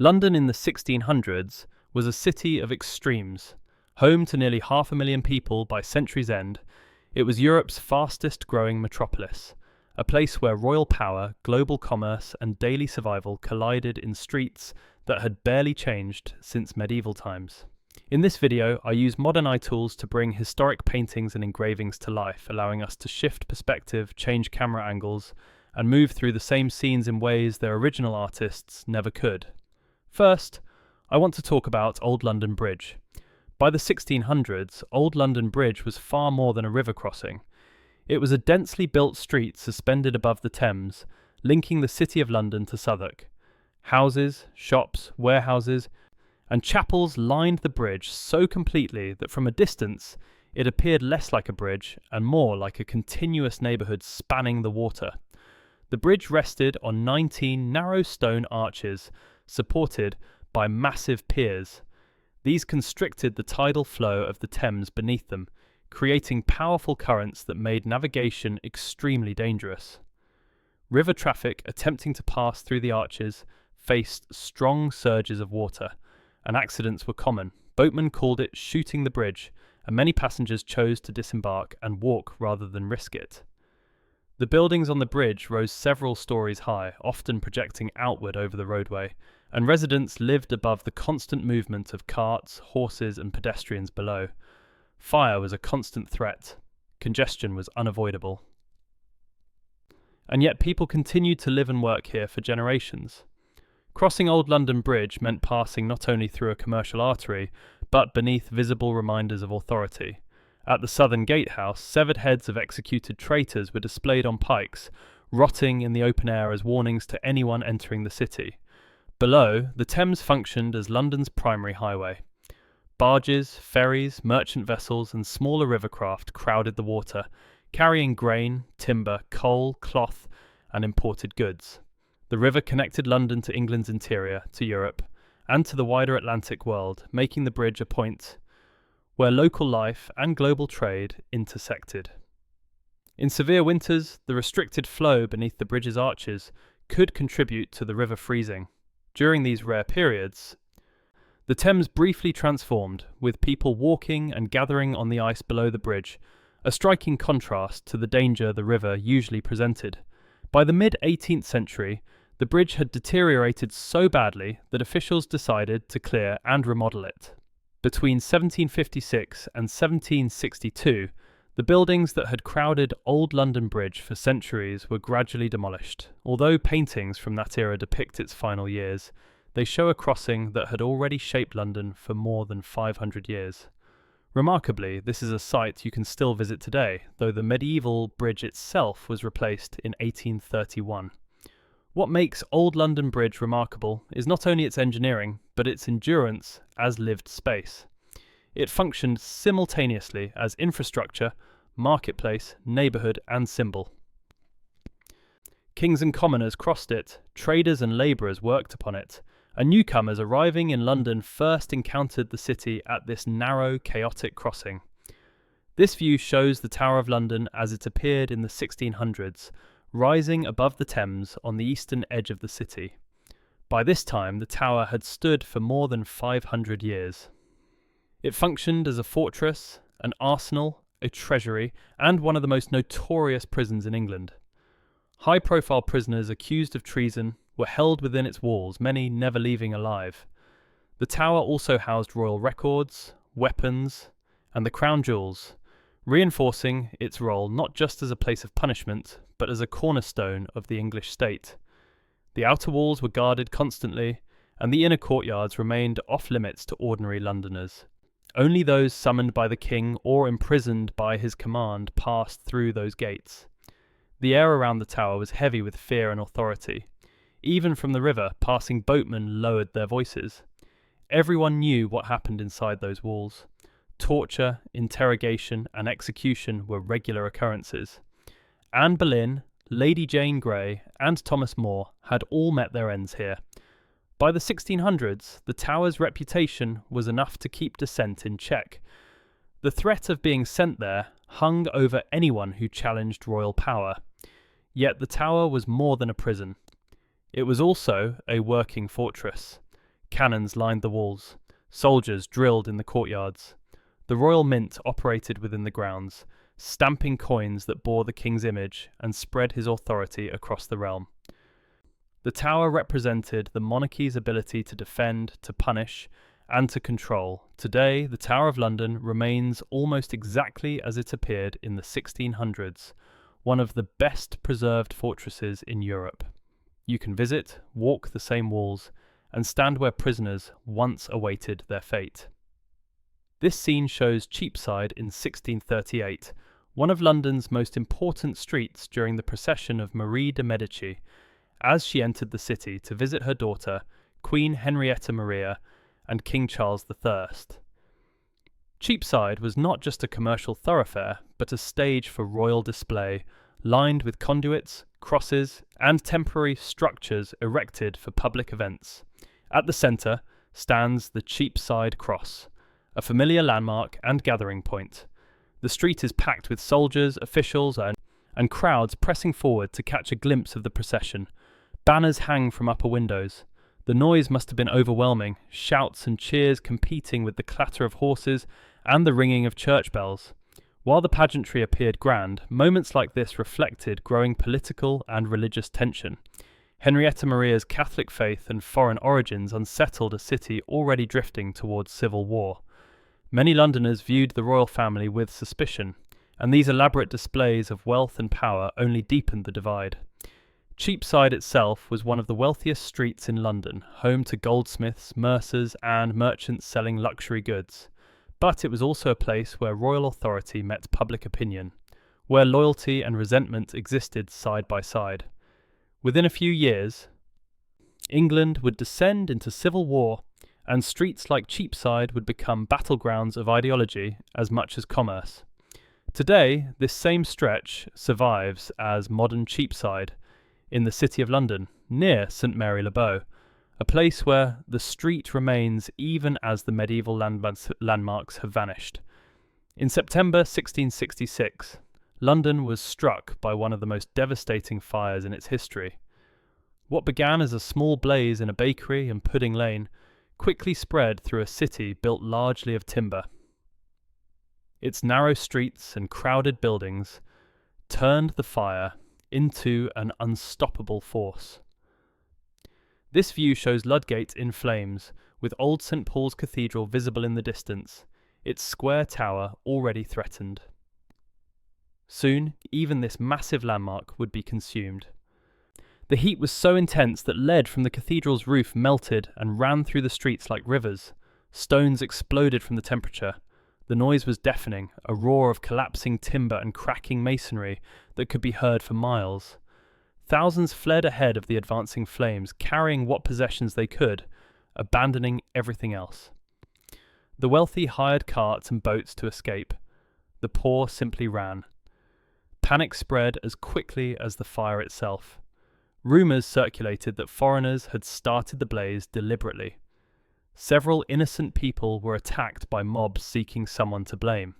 London in the 1600s was a city of extremes. Home to nearly 500,000 people by century's end, it was Europe's fastest growing metropolis, a place where royal power, global commerce and daily survival collided in streets that had barely changed since medieval times. In this video, I use modern eye tools to bring historic paintings and engravings to life, allowing us to shift perspective, change camera angles, and move through the same scenes in ways their original artists never could. First, I want to talk about Old London Bridge. By the 1600s, Old London Bridge was far more than a river crossing. It was a densely built street suspended above the Thames, linking the City of London to Southwark. Houses, shops, warehouses, and chapels lined the bridge so completely that from a distance it appeared less like a bridge and more like a continuous neighbourhood spanning the water. The bridge rested on 19 narrow stone arches supported by massive piers. These constricted the tidal flow of the Thames beneath them, creating powerful currents that made navigation extremely dangerous. River traffic attempting to pass through the arches faced strong surges of water, and accidents were common. Boatmen called it shooting the bridge, and many passengers chose to disembark and walk rather than risk it. The buildings on the bridge rose several stories high, often projecting outward over the roadway, and residents lived above the constant movement of carts, horses and pedestrians below. Fire was a constant threat. Congestion was unavoidable. And yet people continued to live and work here for generations. Crossing Old London Bridge meant passing not only through a commercial artery, but beneath visible reminders of authority. At the southern gatehouse, severed heads of executed traitors were displayed on pikes, rotting in the open air as warnings to anyone entering the city. Below, the Thames functioned as London's primary highway. Barges, ferries, merchant vessels and smaller rivercraft crowded the water, carrying grain, timber, coal, cloth and imported goods. The river connected London to England's interior, to Europe, and to the wider Atlantic world, making the bridge a point where local life and global trade intersected. In severe winters, the restricted flow beneath the bridge's arches could contribute to the river freezing. During these rare periods, the Thames briefly transformed, with people walking and gathering on the ice below the bridge, a striking contrast to the danger the river usually presented. By the mid-18th century, the bridge had deteriorated so badly that officials decided to clear and remodel it. Between 1756 and 1762, the buildings that had crowded Old London Bridge for centuries were gradually demolished. Although paintings from that era depict its final years, they show a crossing that had already shaped London for more than 500 years. Remarkably, this is a site you can still visit today, though the medieval bridge itself was replaced in 1831. What makes Old London Bridge remarkable is not only its engineering, but its endurance as lived space. It functioned simultaneously as infrastructure, marketplace, neighbourhood and symbol. Kings and commoners crossed it, traders and labourers worked upon it, and newcomers arriving in London first encountered the city at this narrow, chaotic crossing. This view shows the Tower of London as it appeared in the 1600s, rising above the Thames on the eastern edge of the city. By this time, the tower had stood for more than 500 years. It functioned as a fortress, an arsenal, a treasury, and one of the most notorious prisons in England. High-profile prisoners accused of treason were held within its walls, many never leaving alive. The tower also housed royal records, weapons, and the crown jewels, reinforcing its role not just as a place of punishment, but as a cornerstone of the English state. The outer walls were guarded constantly, and the inner courtyards remained off-limits to ordinary Londoners. Only those summoned by the king or imprisoned by his command passed through those gates. The air around the tower was heavy with fear and authority. Even from the river, passing boatmen lowered their voices. Everyone knew what happened inside those walls. Torture, interrogation, and execution were regular occurrences. Anne Boleyn, Lady Jane Grey, and Thomas More had all met their ends here. By the 1600s, the tower's reputation was enough to keep dissent in check. The threat of being sent there hung over anyone who challenged royal power. Yet the tower was more than a prison. It was also a working fortress. Cannons lined the walls. Soldiers drilled in the courtyards. The Royal Mint operated within the grounds, stamping coins that bore the king's image and spread his authority across the realm. The tower represented the monarchy's ability to defend, to punish, and to control. Today, the Tower of London remains almost exactly as it appeared in the 1600s, one of the best preserved fortresses in Europe. You can visit, walk the same walls, and stand where prisoners once awaited their fate. This scene shows Cheapside in 1638, one of London's most important streets during the procession of Marie de Medici, as she entered the city to visit her daughter, Queen Henrietta Maria, and King Charles I. Cheapside was not just a commercial thoroughfare, but a stage for royal display, lined with conduits, crosses, and temporary structures erected for public events. At the centre stands the Cheapside Cross, a familiar landmark and gathering point. The street is packed with soldiers, officials, and crowds pressing forward to catch a glimpse of the procession. Banners hang from upper windows. The noise must have been overwhelming, shouts and cheers competing with the clatter of horses and the ringing of church bells. While the pageantry appeared grand, moments like this reflected growing political and religious tension. Henrietta Maria's Catholic faith and foreign origins unsettled a city already drifting towards civil war. Many Londoners viewed the royal family with suspicion, and these elaborate displays of wealth and power only deepened the divide. Cheapside itself was one of the wealthiest streets in London, home to goldsmiths, mercers, and merchants selling luxury goods. But it was also a place where royal authority met public opinion, where loyalty and resentment existed side by side. Within a few years, England would descend into civil war, and streets like Cheapside would become battlegrounds of ideology as much as commerce. Today, this same stretch survives as modern Cheapside, in the City of London, near St Mary le Bow, a place where the street remains even as the medieval landmarks have vanished. In September 1666, London was struck by one of the most devastating fires in its history. What began as a small blaze in a bakery in Pudding Lane quickly spread through a city built largely of timber. Its narrow streets and crowded buildings turned the fire into an unstoppable force. This view shows Ludgate in flames, with old St Paul's Cathedral visible in the distance, its square tower already threatened. Soon, even this massive landmark would be consumed. The heat was so intense that lead from the cathedral's roof melted and ran through the streets like rivers. Stones exploded from the temperature. The noise was deafening, a roar of collapsing timber and cracking masonry that could be heard for miles. Thousands fled ahead of the advancing flames, carrying what possessions they could, abandoning everything else. The wealthy hired carts and boats to escape. The poor simply ran. Panic spread as quickly as the fire itself. Rumours circulated that foreigners had started the blaze deliberately. Several innocent people were attacked by mobs seeking someone to blame.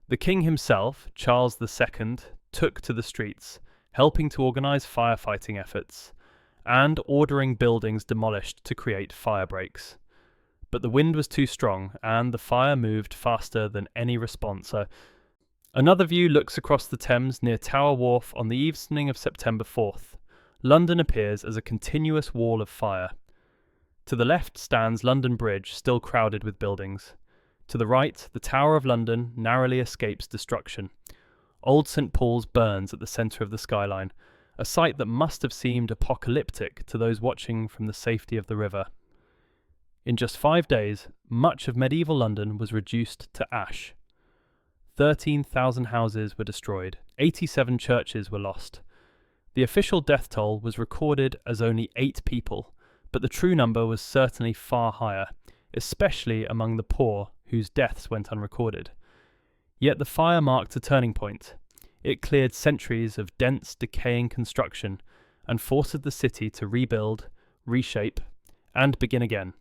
The king himself, Charles II, took to the streets, helping to organise firefighting efforts, and ordering buildings demolished to create fire breaks. But the wind was too strong, and the fire moved faster than any response. Another view looks across the Thames near Tower Wharf on the evening of September 4th. London appears as a continuous wall of fire. To the left stands London Bridge, still crowded with buildings. To the right, the Tower of London narrowly escapes destruction. Old St Paul's burns at the centre of the skyline, a sight that must have seemed apocalyptic to those watching from the safety of the river. In just 5 days, much of medieval London was reduced to ash. 13,000 houses were destroyed, 87 churches were lost. The official death toll was recorded as only 8 people, but the true number was certainly far higher, especially among the poor whose deaths went unrecorded. Yet the fire marked a turning point. It cleared centuries of dense, decaying construction and forced the city to rebuild, reshape, and begin again.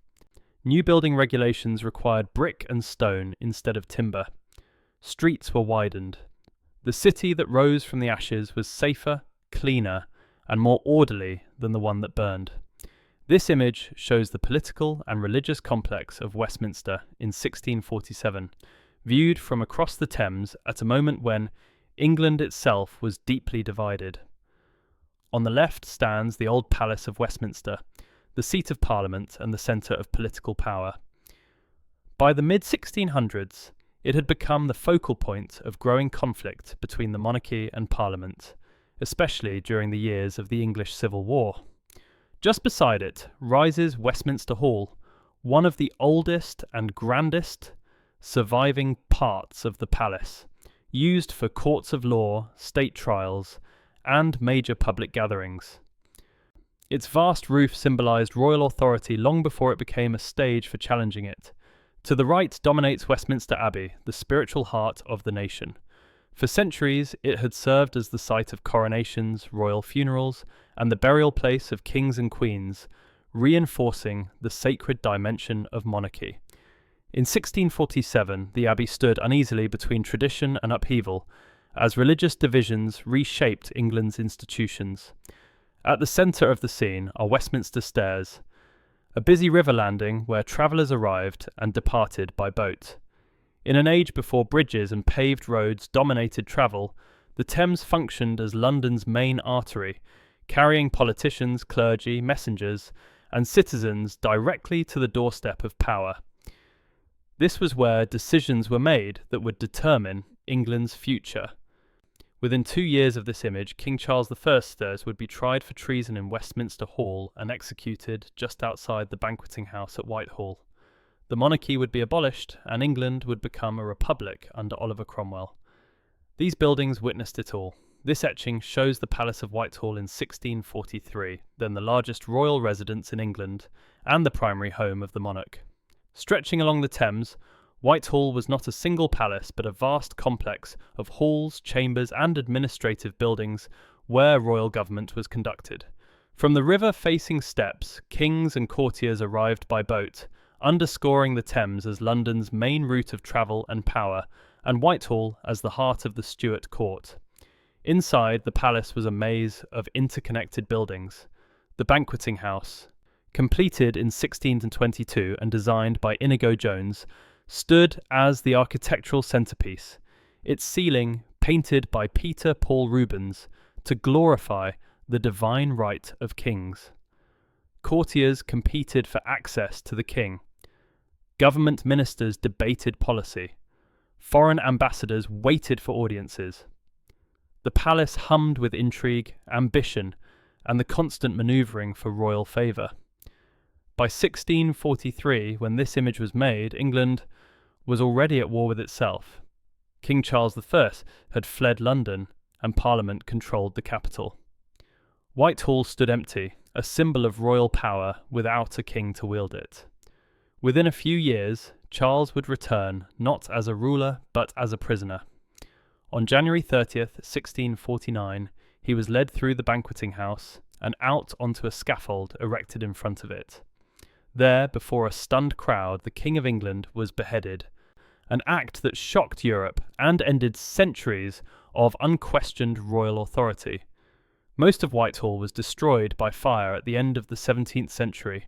New building regulations required brick and stone instead of timber. Streets were widened. The city that rose from the ashes was safer, cleaner, and more orderly than the one that burned. This image shows the political and religious complex of Westminster in 1647, viewed from across the Thames at a moment when England itself was deeply divided. On the left stands the old Palace of Westminster, the seat of Parliament and the centre of political power. By the mid-1600s, it had become the focal point of growing conflict between the monarchy and Parliament, especially during the years of the English Civil War. Just beside it rises Westminster Hall, one of the oldest and grandest surviving parts of the palace, used for courts of law, state trials, and major public gatherings. Its vast roof symbolised royal authority long before it became a stage for challenging it. To the right dominates Westminster Abbey, the spiritual heart of the nation. For centuries, it had served as the site of coronations, royal funerals, and the burial place of kings and queens, reinforcing the sacred dimension of monarchy. In 1647, the abbey stood uneasily between tradition and upheaval, as religious divisions reshaped England's institutions. At the centre of the scene are Westminster Stairs, a busy river landing where travellers arrived and departed by boat. In an age before bridges and paved roads dominated travel, the Thames functioned as London's main artery, carrying politicians, clergy, messengers, and citizens directly to the doorstep of power. This was where decisions were made that would determine England's future. Within 2 years of this image, King Charles I would be tried for treason in Westminster Hall and executed just outside the banqueting house at Whitehall. The monarchy would be abolished, and England would become a republic under Oliver Cromwell. These buildings witnessed it all. This etching shows the Palace of Whitehall in 1643, then the largest royal residence in England, and the primary home of the monarch. Stretching along the Thames, Whitehall was not a single palace but a vast complex of halls, chambers and administrative buildings where royal government was conducted. From the river-facing steps, kings and courtiers arrived by boat, underscoring the Thames as London's main route of travel and power, and Whitehall as the heart of the Stuart court. Inside, the palace was a maze of interconnected buildings. The banqueting house, completed in 1622 and designed by Inigo Jones, stood as the architectural centrepiece, its ceiling painted by Peter Paul Rubens to glorify the divine right of kings. Courtiers competed for access to the king. Government ministers debated policy. Foreign ambassadors waited for audiences. The palace hummed with intrigue, ambition, and the constant manoeuvring for royal favour. By 1643, when this image was made, England was already at war with itself. King Charles I had fled London, and Parliament controlled the capital. Whitehall stood empty, a symbol of royal power without a king to wield it. Within a few years, Charles would return not as a ruler but as a prisoner. On January 30th, 1649, he was led through the banqueting house and out onto a scaffold erected in front of it. There, before a stunned crowd, the King of England was beheaded, an act that shocked Europe and ended centuries of unquestioned royal authority. Most of Whitehall was destroyed by fire at the end of the 17th century.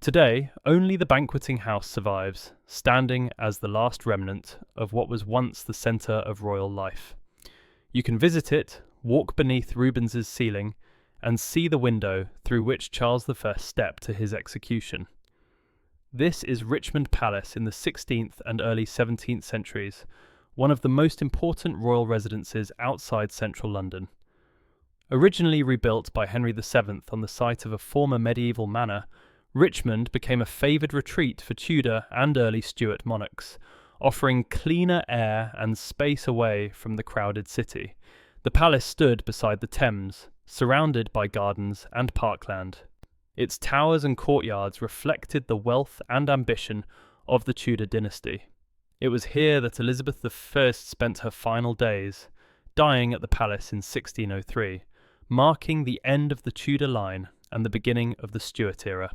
Today, only the banqueting house survives, standing as the last remnant of what was once the centre of royal life. You can visit it, walk beneath Rubens's ceiling, and see the window through which Charles I stepped to his execution. This is Richmond Palace in the 16th and early 17th centuries, one of the most important royal residences outside central London. Originally rebuilt by Henry VII on the site of a former medieval manor, Richmond became a favoured retreat for Tudor and early Stuart monarchs, offering cleaner air and space away from the crowded city. The palace stood beside the Thames, surrounded by gardens and parkland. Its towers and courtyards reflected the wealth and ambition of the Tudor dynasty. It was here that Elizabeth I spent her final days, dying at the palace in 1603, marking the end of the Tudor line and the beginning of the Stuart era.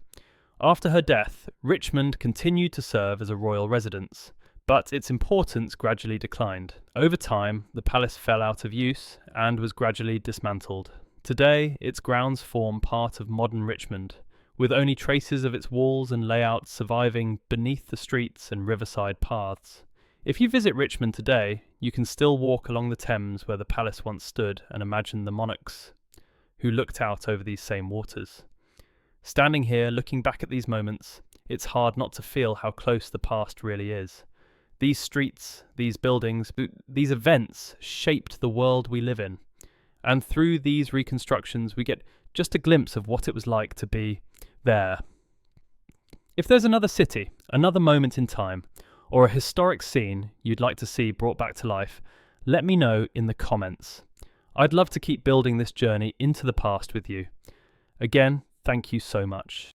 After her death, Richmond continued to serve as a royal residence, but its importance gradually declined. Over time, the palace fell out of use and was gradually dismantled. Today, its grounds form part of modern Richmond, with only traces of its walls and layouts surviving beneath the streets and riverside paths. If you visit Richmond today, you can still walk along the Thames where the palace once stood and imagine the monarchs who looked out over these same waters. Standing here, looking back at these moments, it's hard not to feel how close the past really is. These streets, these buildings, these events shaped the world we live in. And through these reconstructions, we get just a glimpse of what it was like to be there. If there's another city, another moment in time, or a historic scene you'd like to see brought back to life, let me know in the comments. I'd love to keep building this journey into the past with you. Again, thank you so much.